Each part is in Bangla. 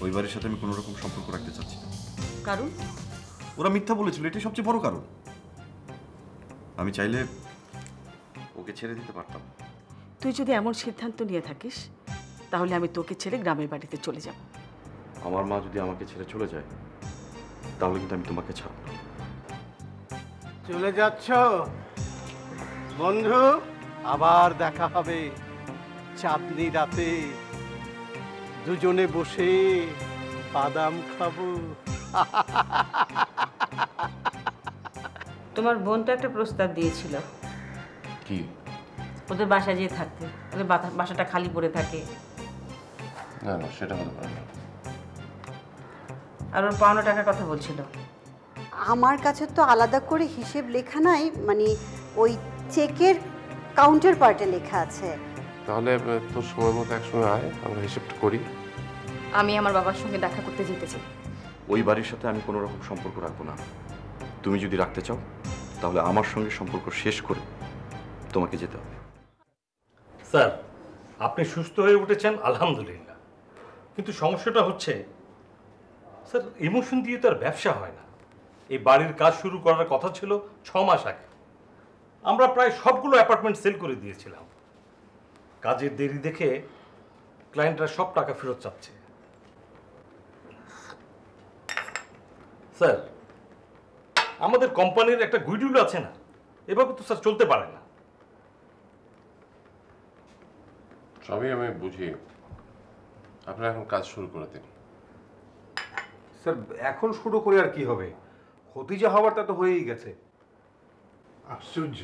ওই বাড়ির সাথে আমি কোনো রকম সম্পর্ক রাখতে চাচ্ছি না। কারণ? ওরা মিথ্যা বলেছিল, এটাই সবচেয়ে বড় কারণ। আমি চাইলে ওকে ছেড়ে দিতে পারতাম। তুই যদি এমন সিদ্ধান্ত নিয়ে থাকিস তাহলে আমি তোকে ছেড়ে গ্রামের বাড়িতে চলে যাব। আমার মা যদি আমাকে ছেড়ে চলে যায় তাহলে কিন্তু আমি তোমাকে ছাড়ব না। চলে যাচ্ছ বন্ধু? আবার দেখা হবে চাঁদনি রাতে, দুজনে বসে বাদাম খাবো। তোমার বোন তো একটা প্রস্তাব দিয়েছিল। কি? ওদের বাসায় যেয়ে থাকতে, ওদের বাসাটা খালি পড়ে থাকে। না না, সেটা হতে পারে না। আর ওর পাওনা টাকার কথা বলছিল। আমার কাছে তো আলাদা করে হিসেব লেখা নাই, মানে ওই চেকের কাউন্টার পার্টে লেখা আছে। তাহলে তোর সময় মতো একসময় আয়, আমরা হিসেবটা করি। আমি আমার বাবার সঙ্গে দেখা করতে যেতে চাই। ওই বাড়ির সাথে আমি কোনো রকম সম্পর্ক রাখবো না। তুমি যদি রাখতে চাও তাহলে আমার সঙ্গে সম্পর্ক শেষ করে তোমাকে যেতে হবে। স্যার, আপনি সুস্থ হয়ে উঠেছেন আলহামদুলিল্লাহ, কিন্তু সমস্যাটা হচ্ছে স্যার, ইমোশন দিয়ে তো আর ব্যবসা হয় না। এই বাড়ির কাজ শুরু করার কথা ছিল 6 মাস আগে। আমরা প্রায় সবগুলো অ্যাপার্টমেন্ট সেল করে দিয়েছিলাম। কাজের দেরি দেখে ক্লায়েন্টরা সব টাকা ফেরত চাচ্ছে। স্যার, আমাদের কোম্পানির একটা গুইডউইল আছে না? এভাবে তো স্যার চলতে পারে না। সবই আমি বুঝি, আপনারা এখন কাজ শুরু করে দিন। স্যার এখন শুরু করে আর কি হবে? ক্ষতি যা হওয়ার তা তো হয়েই গেছে। আশ্চর্য,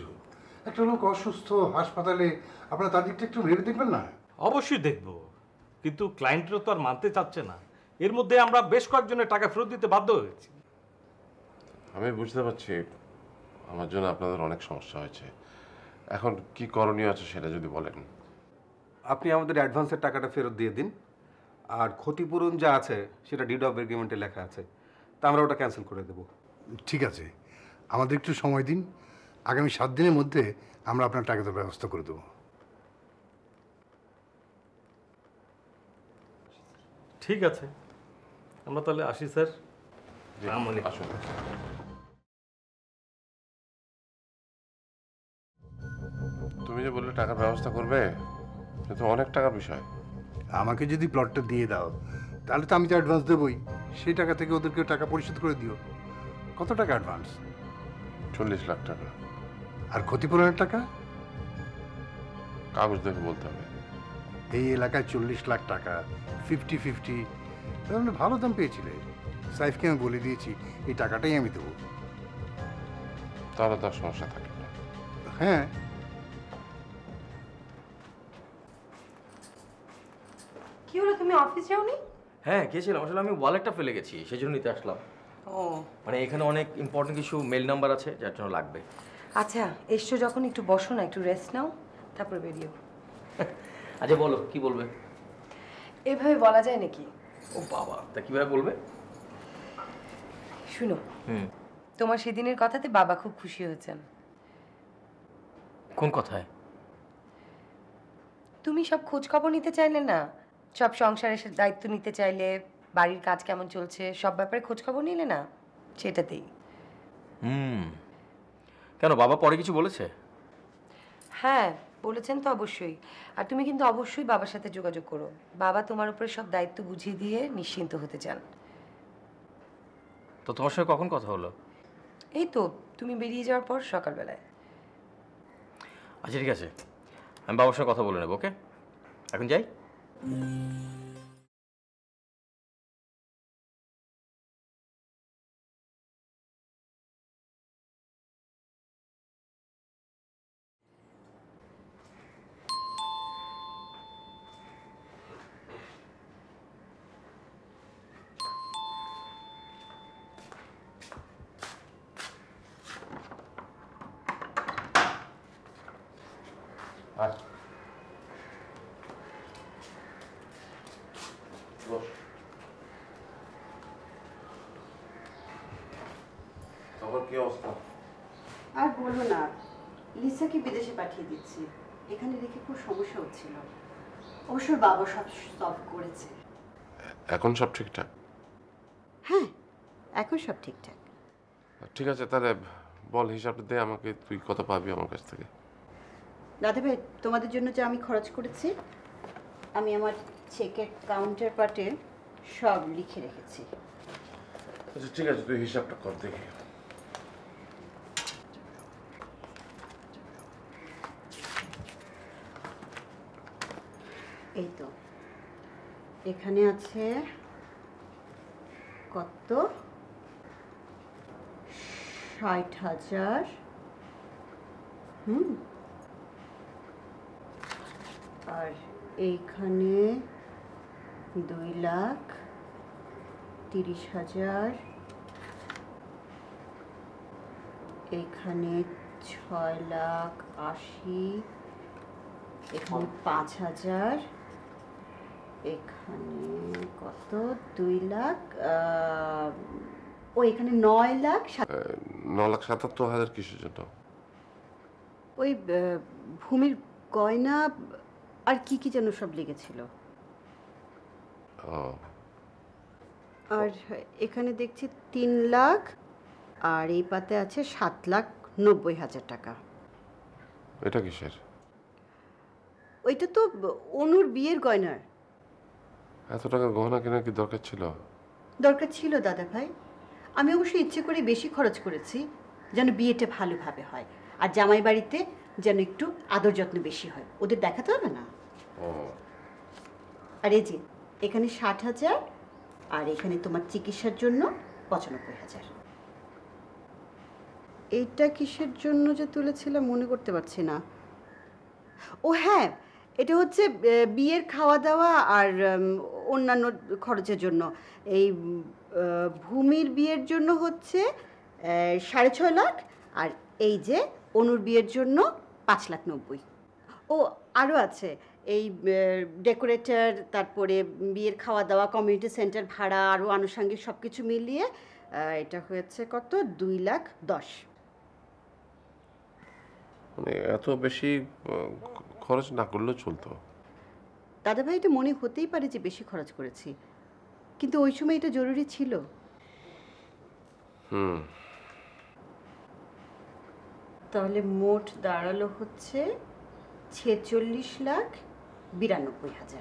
একটা লোক অসুস্থ হাসপাতালে, আপনারা তার দিকটা একটু ভেবে দেখবেন না? অবশ্যই দেখব, কিন্তু ক্লায়েন্টরা তো আর মানতে চাচ্ছে না। এর মধ্যে আমরা বেশ কয়েকজনের টাকা ফেরত দিতে বাধ্য হয়েছি। আমি বুঝতে পারছি আমার জন্য আপনাদের অনেক সমস্যা হয়েছে। এখন কি করণীয় আছে সেটা যদি বলেন। আপনি আমাদের অ্যাডভান্সের টাকাটা ফেরত দিয়ে দিন, আর ক্ষতিপূরণ যা আছে সেটা ডিড অফ এগ্রিমেন্টে লেখা আছে, তা আমরা ওটা ক্যান্সেল করে দেব। ঠিক আছে, আমাদের একটু সময় দিন, আগামী 7 দিনের মধ্যে আমরা আপনার টাকাটার ব্যবস্থা করে দেবো। ঠিক আছে, আমরা তাহলে আসি স্যার। আসুন। তুমি যে বললে টাকার ব্যবস্থা করবে, এটা তো অনেক টাকার বিষয়। আমাকে যদি প্লটটা দিয়ে দাও তাহলে তো আমি তো অ্যাডভান্স দেবই, সেই টাকা থেকে ওদেরকে টাকা পরিশোধ করে দিও। কত টাকা অ্যাডভান্স? 40 লাখ টাকা। আর ক্ষতিপূরণের টাকা? কাগজ দেখে বলতে হবে। এই এলাকায় 40 লাখ টাকা 50-50, তাহলে ভালো দাম পেয়েছিলে। সাইফকে আমি বলে দিয়েছি এই টাকাটাই আমি দেবো। তাহলে তার সমস্যা থাকে না। হ্যাঁ। কি হলো, তুমি অফিস যাওনি? হ্যাঁ গেছিলাম, আসলে আমি ওয়ালেটটা ফেলে গেছি, সেই জন্য নিতে আসলাম। ও মানে এখানে অনেক ইম্পর্টেন্ট কিছু মেল নাম্বার আছে যার জন্য লাগবে। আচ্ছা, এসছো যখন একটু বসো না, একটু রেস্ট নাও, তারপর বেরিও। আচ্ছা বলো, কি বলবে? এভাবে বলা যায় নাকি? ও বাবা, তা কিভাবে বলবে? শুনো, তোমার সেদিনের কথাতে বাবা খুব খুশি হয়েছেন। কোন কথায়? তুমি সব খোঁজ খবর নিতে চাইলে না, সব সংসারের দায়িত্ব নিতে চাইলে, বাড়ির কাজ কেমন চলছে সব ব্যাপারে খোঁজ খবর নিলে না, সেটাতেই। কেন, বাবা পরে কিছু বলেছে? হ্যাঁ বলেছেন তো অবশ্যই। আর তুমি কিন্তু অবশ্যই বাবার সাথে যোগাযোগ করো। বাবা তোমার উপরে সব দায়িত্ব বুঝিয়ে দিয়ে নিশ্চিন্ত হতে চান। তো তোমার সঙ্গে কখন কথা হলো? এই তো তুমি বেরিয়ে যাওয়ার পর সকালবেলায়। আচ্ছা ঠিক আছে, আমি বাবার সঙ্গে কথা বলে নেব। ওকে, এখন যাই। কি অবস্থা? আর বলো না, লিসাকে বিদেশে পাঠিয়ে দিচ্ছি। এখানে রেখে খুব সমস্যা হচ্ছিল। অবশ্য বাবা সব সলভ করেছে। এখন সব ঠিকঠাক? হ্যাঁ, এখন সব ঠিকঠাক। ঠিক আছে, তাহলে বল হিসাবটা দে আমাকে, তুই কত পাবি আমার কাছ থেকে? দাদা ভাই, তোমাদের জন্য যে আমি খরচ করেছি, আমি আমার চেকের কাউন্টার পার্টে সব লিখে রেখেছি। আচ্ছা ঠিক আছে, তুই হিসাবটা কর দেখি। এই তো এখানে আছে কত, ৬০,০০০। আর এইখানে ২,৩০,০০০, এখানে ৬,৮০,০০০, এখানে ৫,০০০, এখানে কত, ২,০০,০০০, ও এখানে ৯,০০,০০০। ৯,৭৭,০০০ কিসের জন্য? ওই ভূমির গয়না আর কি কি যেন সব লেগেছিল। আর এখানে দেখছি ৩,০০,০০০, আর এই পাতে আছে ৭,৯০,০০০ টাকা। এটা কিসের? ওইটা তো অনুর বিয়ের গয়নার। এত টাকার গহনা কেনার কি দরকার ছিল? দরকার ছিল দাদা ভাই, আমি অবশ্য ইচ্ছে করে বেশি খরচ করেছি যেন বিয়েটা ভালোভাবে হয়, আর জামাই বাড়িতে যেন একটু আদর যত্ন বেশি হয়, ওদের দেখাতে হবে না। আর এই যে এখানে ৬০,০০০, আর এখানে তোমার চিকিৎসার জন্য ৯৫,০০০। এইটা কিসের জন্য যে তুলেছিলাম মনে করতে পারছি না। ও হ্যাঁ, এটা হচ্ছে বিয়ের খাওয়া দাওয়া আর অন্যান্য খরচের জন্য। এই ভূমির বিয়ের জন্য হচ্ছে ৬.৫ লাখ, আর এই যে অনুর বিয়ের জন্য ৫,৯০,০০০। ও আরও আছে এই ডেকোরেটর, তারপরে বিয়ের খাওয়া দাওয়া, কমিউনিটি সেন্টার ভাড়া, আরও আনুষঙ্গিক সব কিছু মিলিয়ে এটা হয়েছে কত, ২,১০,০০০। মানে এত বেশি খরচ না করলেও চলতো। দাদা ভাই, এটা মনে হতেই পারে যে বেশি খরচ করেছি, কিন্তু ওই সময় এটা জরুরি ছিল। তাহলে মোট দাঁড়ালো হচ্ছে ৪৬,৯২,০০০।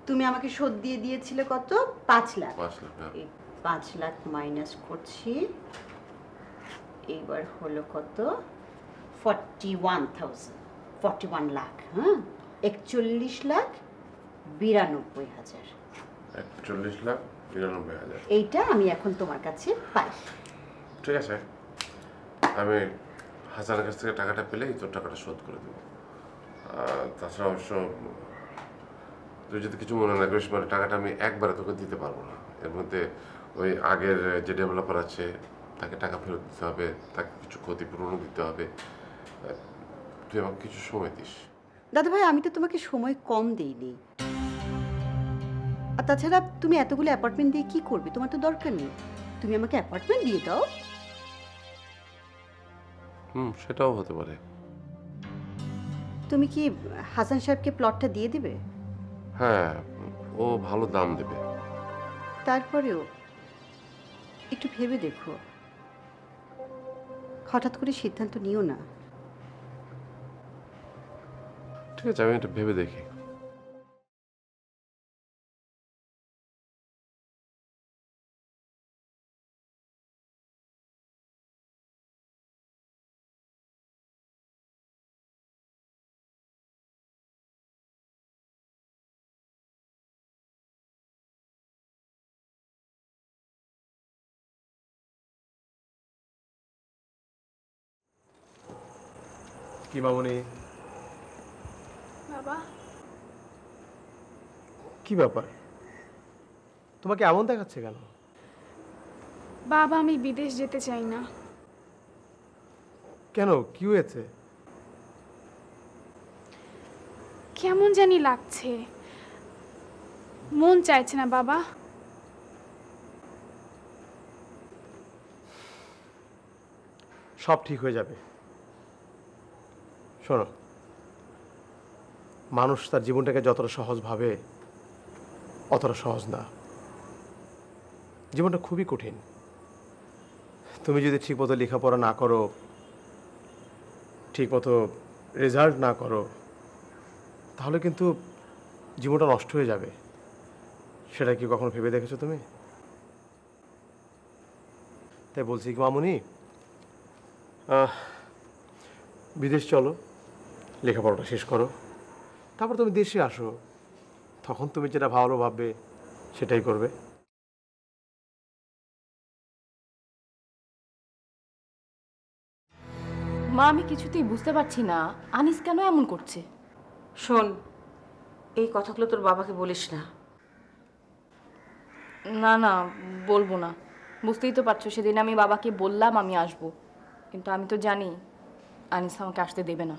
তুমি আমাকে শোধ দিয়ে দিয়েছিলে কত, ৫,০০,০০০। এই ৫,০০,০০০ মাইনাস করছি, এইবার হলো কত, 41 লাখ। হ্যাঁ, ৪১,৯২,০০০। ৪১,৯২,০০০। এইটা আমি এখন তোমার কাছে পাই। ঠিক আছে, আমি হাসানের কাছ থেকে টাকাটা পেলেই তোর টাকাটা শোধ করে দেবো। তাছাড়া অবশ্য তুই যদি কিছু মনে না করিস, মানে টাকাটা আমি একবারে তোকে দিতে পারবো না। এর মধ্যে ওই আগের যে ডেভেলপার আছে তাকে টাকা ফেরত দিতে হবে, তাকে কিছু ক্ষতিপূরণও দিতে হবে। তুই আমাকে কিছু সময় দিস। দাদা ভাই, আমি তো তোমাকে সময় কম দেইনি। আর তাছাড়া তুমি এতগুলো অ্যাপার্টমেন্ট দিয়ে কি করবে, তোমার তো দরকার নেই। তুমি আমাকে অ্যাপার্টমেন্ট দিয়ে দাও। সেটাও হতে পারে। তুমি কি হাসান সাহেবকে প্লটটা দিয়ে দিবে? হ্যাঁ, ও ভালো দাম দেবে। তারপরেও একটু ভেবে দেখো, হঠাৎ করে সিদ্ধান্ত নিও না। ঠিক আছে, আমি এটা ভেবে দেখি। কি মামুনি? বাবা, কি ব্যাপার, তোমাকে এমন দেখাচ্ছে কেন? বাবা, আমি বিদেশ যেতে চাই না। কেন, কি হয়েছে? কেমন জানি লাগছে, মন চাইছে না বাবা। সব ঠিক হয়ে যাবে। শোনো, মানুষ তার জীবনটাকে যতটা সহজ ভাবে অতটা সহজ না। জীবনটা খুবই কঠিন। তুমি যদি ঠিকমতো লেখাপড়া না করো, ঠিকমতো রেজাল্ট না করো, তাহলে কিন্তু জীবনটা নষ্ট হয়ে যাবে। সেটা কি কখনো ভেবে দেখেছো তুমি? তাই বলছি কি মামুনি, বিদেশ চলো, লেখাপড়াটা শেষ করো, তারপর তুমি দেশে আসো। তখন তুমি যেটা ভালো ভাববে সেটাই করবে। মা, আমি কিছুতেই বুঝতে পারছি না আনিস কেন এমন করছে। শোন, এই কথাগুলো তোর বাবাকে বলিস না। না না, বলবো না। বুঝতেই তো পারছো, সেদিন আমি বাবাকে বললাম আমি আসবো, কিন্তু আমি তো জানি আনিস আমাকে আসতে দেবে না।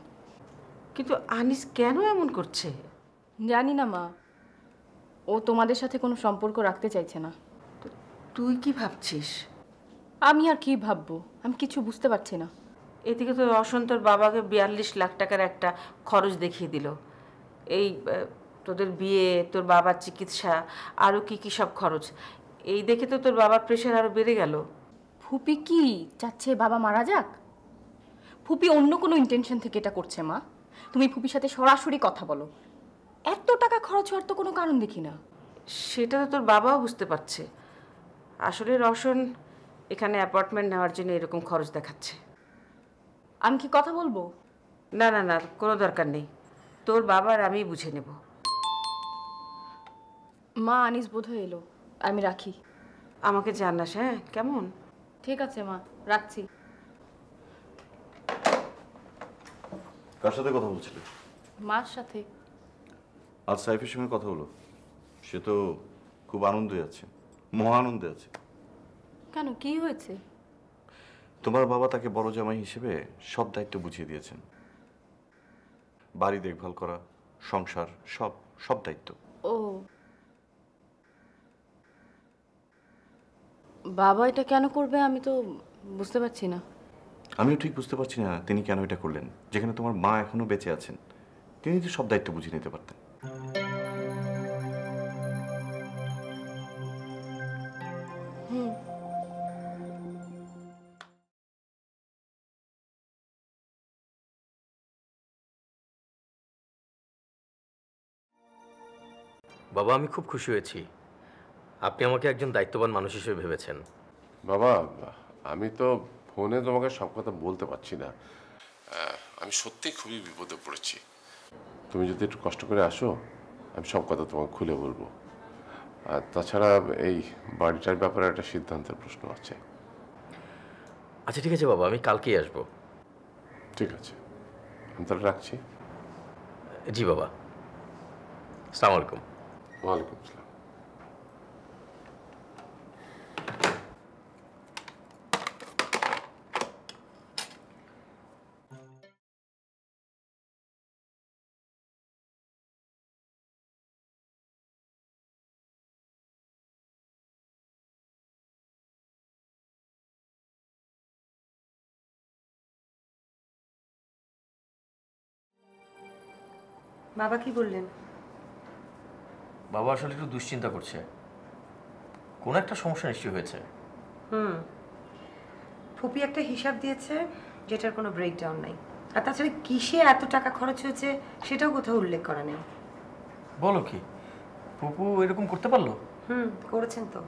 কিন্তু আনিস কেন এমন করছে? জানি না মা, ও তোমাদের সাথে কোনো সম্পর্ক রাখতে চাইছে না। তুই কি ভাবছিস? আমি আর কি ভাববো, আমি কিছু বুঝতে পারছি না। এদিকে তো রওশন তোর বাবাকে 42 লাখ টাকার একটা খরচ দেখিয়ে দিল। এই তোদের বিয়ে, তোর বাবার চিকিৎসা, আরও কি কি সব খরচ, এই দেখে তো তোর বাবার প্রেশার আরও বেড়ে গেল। ফুপি কি চাচ্ছে বাবা মারা যাক? ফুপি অন্য কোনো ইন্টেনশন থেকে এটা করছে মা। তুমি ফুপির সাথে সরাসরি কথা বলো। এত টাকা খরচ হওয়ার তো কোনো কারণ দেখি না। সেটা তো তোর বাবাও বুঝতে পারছে। আসলে রওশন এখানে অ্যাপার্টমেন্ট নেওয়ার জন্য এরকম খরচ দেখাচ্ছে। আমি কি কথা বলবো? না না না, কোনো দরকার নেই, তোর বাবার আমি বুঝে নেব। মা, আনিস বোধহয় এলো, আমি রাখি। আমাকে জানাস, হ্যাঁ? কেমন? ঠিক আছে মা, রাখছি। কার সাথে কথা বলছিলে? মার সাথে। আজ সাইফের সঙ্গে কথা হলো, সে তো খুব আনন্দে আছে, মহা আনন্দে আছে। কেন, কি হয়েছে? তোমার বাবা তাকে বড় জামাই হিসেবে সব দায়িত্ব বুঝিয়ে দিয়েছেন। বাড়ি দেখভাল করা, সংসার, সব সব দায়িত্ব। ও বাবা এটা কেন করবে আমি তো বুঝতে পারছি না। আমিও ঠিক বুঝতে পারছি না তিনি কেন এটা করলেন, যেখানে তোমার মা এখনো বেঁচে আছেন। তিনি তো সব দায়িত্ব বুঝিয়ে নিতে পারতেন। বাবা, আমি খুব খুশি হয়েছি। আপনি আমাকে একজন দায়িত্ববান মানুষ হিসেবে ভেবেছেন। বাবা, আমি তো ফোনে তোমাকে সব কথা বলতে পারছি না। আমি সত্যিই খুবই বিপদে পড়েছি। তুমি যদি একটু কষ্ট করে আসো, আমি সব কথা তোমাকে খুলে বলবো। আর তাছাড়া এই বাড়িটার ব্যাপারে একটা সিদ্ধান্তের প্রশ্ন আছে। আচ্ছা ঠিক আছে বাবা, আমি কালকেই আসবো। ঠিক আছে, আমি তাহলে রাখছি। জি বাবা, আসসালামু আলাইকুম। ওয়ালাইকুম আসসালাম। বাবা কি বললেন? বাবা আসলে একটু দুশ্চিন্তা করছে, কোন একটা সমস্যা নিশ্চয়ই হয়েছে। ফুপি একটা হিসাব দিয়েছে যেটার কোনো ব্রেকডাউন নাই। আর তাছাড়া কিসে এত টাকা খরচ হয়েছে সেটাও কোথাও উল্লেখ করা নেই। বলো কি, ফুপু এরকম করতে পারলো? করেছেন তো।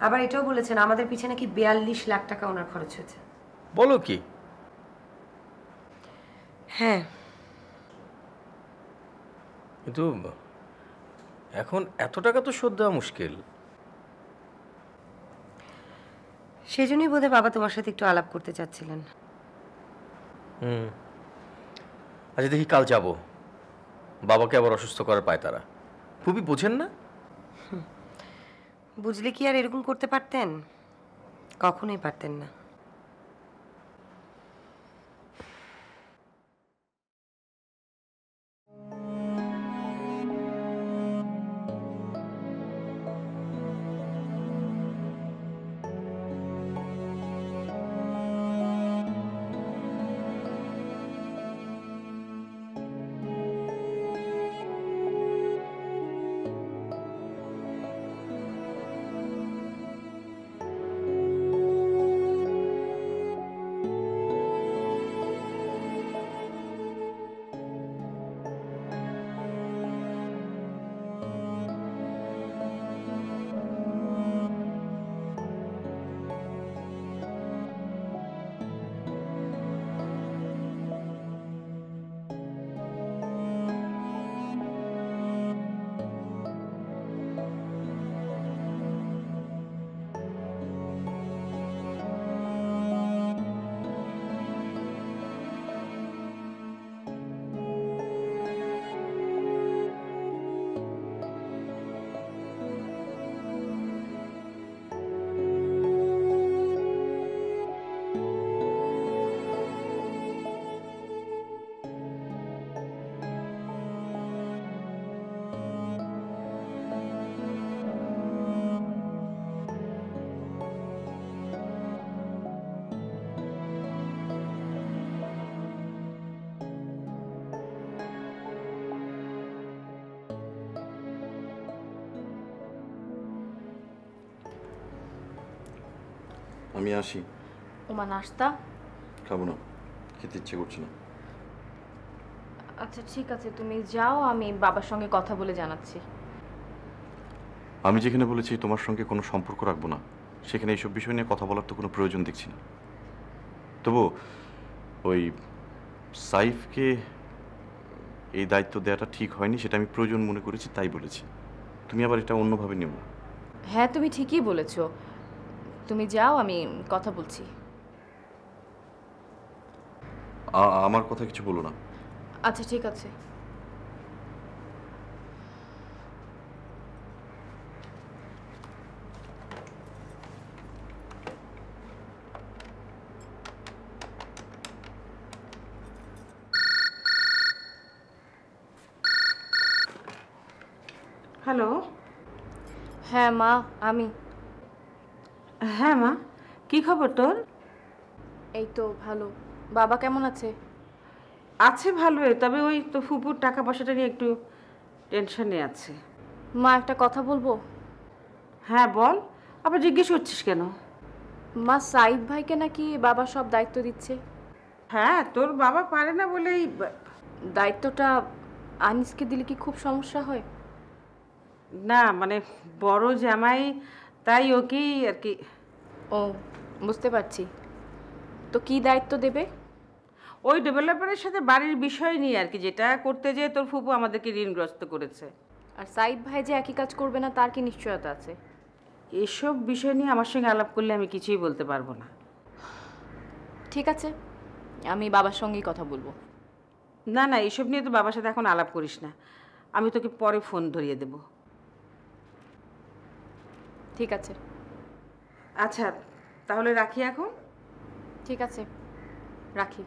আবার এটাও বলেছেন আমাদের পিছনে নাকি 42 লাখ টাকা ওনার খরচ হয়েছে। বলো কি? হ্যাঁ, কিন্তু এখন এত টাকা তো শোধ দেওয়া মুশকিল। সেজন্যই বোধহয় বাবা তোমার সাথে একটু আলাপ করতে চাচ্ছিলেন। আচ্ছা দেখি কাল যাব, বাবাকে আবার অসুস্থ করার পায় তারা। খুবই বোঝেন না। বুঝলে কি আর এরকম করতে পারতেন? কখনোই পারতেন না। আমি আসি। ওমা নাস্তা? খাবো না, খেতে ইচ্ছে করছে না। আচ্ছা ঠিক আছে, তুমি যাও, আমি বাবার সঙ্গে কথা বলে জানাচ্ছি। আমি যেখানে বলেছি তোমার সঙ্গে কোনো সম্পর্ক রাখবো না, সেখানে এইসব বিষয় নিয়ে কথা বলার তো কোনো প্রয়োজন দেখছি না। তবু ওই সাইফকে এই দায়িত্ব দেওয়াটা ঠিক হয়নি, সেটা আমি প্রয়োজন মনে করেছি, তাই বলেছি। তুমি আবার এটা অন্যভাবে নিও না। হ্যাঁ তুমি ঠিকই বলেছো, তুমি যাও, আমি কথা বলছি। আমার কথা কিছু বলো না। আচ্ছা ঠিক আছে। হ্যালো। হ্যাঁ মা, আমি। হ্যাঁ মা, কি খবর তোর? এই তো ভালো। বাবা কেমন আছে? আছে ভালোই, তবে ওই তো ফুপুর টাকা পয়সাটা নিয়ে একটু টেনশনে আছে। মা একটা কথা বলবো? হ্যাঁ বল, আবার জিজ্ঞেস করছিস কেন? মা সাইফ ভাইকে নাকি বাবা সব দায়িত্ব দিচ্ছে। হ্যাঁ, তোর বাবা পারে না বলেই। দায়িত্বটা আনিসকে দিলে কি খুব সমস্যা হয়? না মানে বড় জামাই, তাই ওকেই আর কি। ও বুঝতে পারছি। তো কি দায়িত্ব দেবে? ওই ডেভেলপারের সাথে বাড়ির বিষয় নিয়ে আর কি, যেটা করতে যেয়ে তোর ফুপু আমাদেরকে ঋণগ্রস্ত করেছে। আর সাইফ ভাই যে একই কাজ করবে না তার কি নিশ্চয়তা আছে? এসব বিষয় নিয়ে আমার সঙ্গে আলাপ করলে আমি কিছুই বলতে পারবো না। ঠিক আছে, আমি বাবার সঙ্গেই কথা বলবো। না না, এসব নিয়ে তো বাবার সাথে এখন আলাপ করিস না, আমি তোকে পরে ফোন ধরিয়ে দেব। ঠিক আছে। আচ্ছা তাহলে রাখি এখন। ঠিক আছে, রাখি।